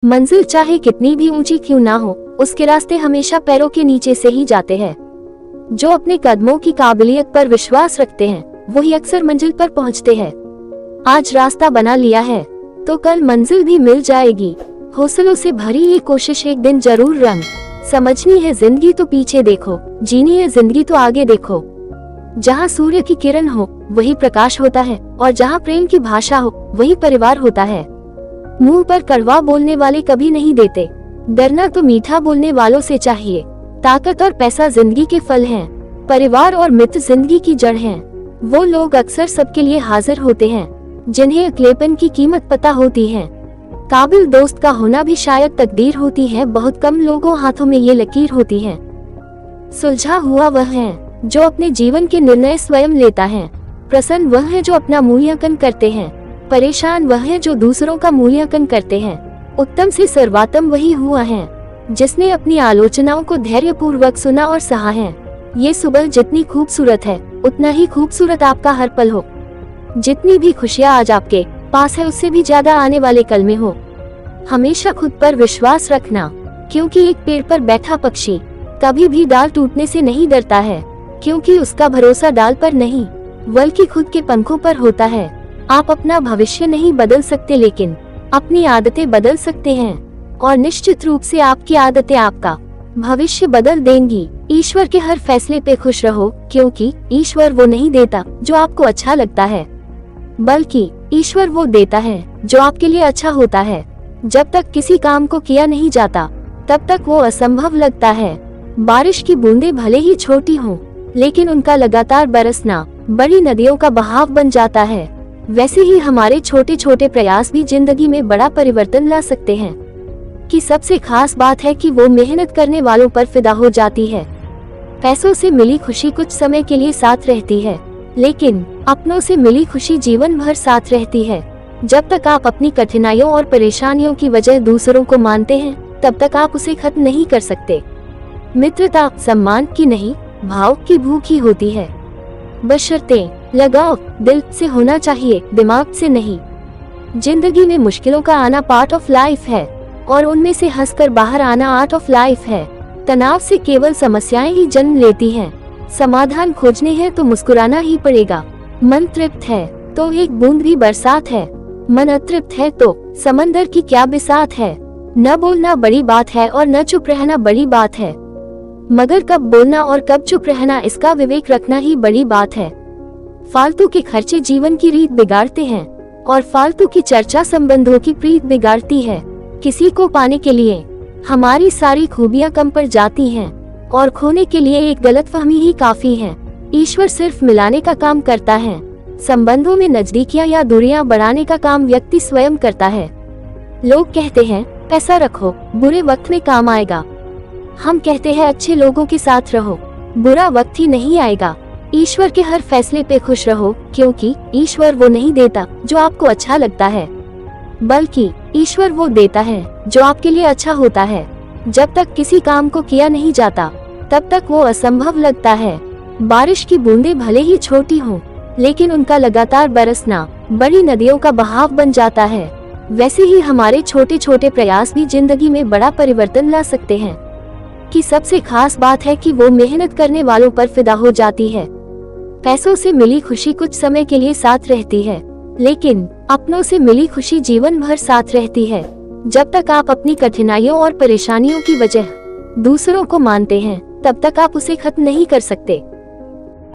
मंजिल चाहे कितनी भी ऊंची क्यों ना हो, उसके रास्ते हमेशा पैरों के नीचे से ही जाते हैं। जो अपने कदमों की काबिलियत पर विश्वास रखते हैं, वही अक्सर मंजिल पर पहुंचते हैं। आज रास्ता बना लिया है तो कल मंजिल भी मिल जाएगी। हौसलों से भरी ये कोशिश एक दिन जरूर रंग। समझनी है जिंदगी तो पीछे देखो, जीनी है जिंदगी तो आगे देखो। जहाँ सूर्य की किरण हो वही प्रकाश होता है, और जहाँ प्रेम की भाषा हो वही परिवार होता है। मुंह पर कड़वा बोलने वाले कभी नहीं देते, डरना तो मीठा बोलने वालों से चाहिए। ताकत और पैसा जिंदगी के फल हैं, परिवार और मित्र जिंदगी की जड़ हैं। वो लोग अक्सर सबके लिए हाजिर होते हैं जिन्हें अकेलेपन की कीमत पता होती है। काबिल दोस्त का होना भी शायद तकदीर होती है, बहुत कम लोगों हाथों में ये लकीर होती है। सुलझा हुआ वह है जो अपने जीवन के निर्णय स्वयं लेता है। प्रसन्न वह है जो अपना मूल्यांकन करते हैं, परेशान वह है जो दूसरों का मूल्यांकन करते हैं। उत्तम से सर्वोत्तम वही हुआ है जिसने अपनी आलोचनाओं को धैर्यपूर्वक सुना और सहा है। ये सुबह जितनी खूबसूरत है उतना ही खूबसूरत आपका हर पल हो। जितनी भी खुशियाँ आज आपके पास है उससे भी ज्यादा आने वाले कल में हो। हमेशा खुद पर विश्वास रखना, क्योंकि एक पेड़ पर बैठा पक्षी कभी भी डाल टूटने से नहीं डरता है, क्योंकि उसका भरोसा डाल पर नहीं बल्कि खुद के पंखों पर होता है। आप अपना भविष्य नहीं बदल सकते, लेकिन अपनी आदतें बदल सकते हैं, और निश्चित रूप से आपकी आदतें आपका भविष्य बदल देंगी। ईश्वर के हर फैसले पे खुश रहो, क्योंकि ईश्वर वो नहीं देता जो आपको अच्छा लगता है, बल्कि ईश्वर वो देता है जो आपके लिए अच्छा होता है। जब तक किसी काम को किया नहीं जाता तब तक वो असंभव लगता है। बारिश की बूंदें भले ही छोटी हों, लेकिन उनका लगातार बरसना बड़ी नदियों का बहाव बन जाता है। वैसे ही हमारे छोटे छोटे प्रयास भी जिंदगी में बड़ा परिवर्तन ला सकते हैं। कि सबसे खास बात है कि वो मेहनत करने वालों पर फिदा हो जाती है। पैसों से मिली खुशी कुछ समय के लिए साथ रहती है, लेकिन अपनों से मिली खुशी जीवन भर साथ रहती है। जब तक आप अपनी कठिनाइयों और परेशानियों की वजह दूसरों को मानते हैं, तब तक आप उसे खत्म नहीं कर सकते। मित्रता सम्मान की नहीं, भाव की भूखी होती है। बशर्ते लगाव दिल से होना चाहिए, दिमाग से नहीं। जिंदगी में मुश्किलों का आना पार्ट ऑफ लाइफ है, और उनमें से हंसकर बाहर आना आर्ट ऑफ लाइफ है। तनाव से केवल समस्याएं ही जन्म लेती हैं। समाधान खोजने हैं तो मुस्कुराना ही पड़ेगा। मन तृप्त है तो एक बूंद भी बरसात है, मन अतृप्त है तो समंदर की क्या बिसात है। न बोलना बड़ी बात है और न चुप रहना बड़ी बात है, मगर कब बोलना और कब चुप रहना इसका विवेक रखना ही बड़ी बात है। फालतू के खर्चे जीवन की रीत बिगाड़ते हैं, और फालतू की चर्चा संबंधों की प्रीत बिगाड़ती है। किसी को पाने के लिए हमारी सारी खूबियां कम पड़ जाती हैं, और खोने के लिए एक गलतफहमी ही काफी है। ईश्वर सिर्फ मिलाने का काम करता है, संबंधों में नजदीकियां या दूरियां बढ़ाने का काम व्यक्ति स्वयं करता है। लोग कहते हैं पैसा रखो, बुरे वक्त में काम आएगा। हम कहते हैं अच्छे लोगों के साथ रहो, बुरा वक्त ही नहीं आएगा। ईश्वर के हर फैसले पे खुश रहो, क्योंकि ईश्वर वो नहीं देता जो आपको अच्छा लगता है, बल्कि ईश्वर वो देता है जो आपके लिए अच्छा होता है। जब तक किसी काम को किया नहीं जाता तब तक वो असंभव लगता है। बारिश की बूंदें भले ही छोटी हों, लेकिन उनका लगातार बरसना बड़ी नदियों का बहाव बन जाता है। वैसे ही हमारे छोटे छोटे प्रयास भी जिंदगी में बड़ा परिवर्तन ला सकते हैं। कि सबसे खास बात है कि वो मेहनत करने वालों पर फिदा हो जाती है। पैसों से मिली खुशी कुछ समय के लिए साथ रहती है, लेकिन अपनों से मिली खुशी जीवन भर साथ रहती है। जब तक आप अपनी कठिनाइयों और परेशानियों की वजह दूसरों को मानते हैं, तब तक आप उसे खत्म नहीं कर सकते।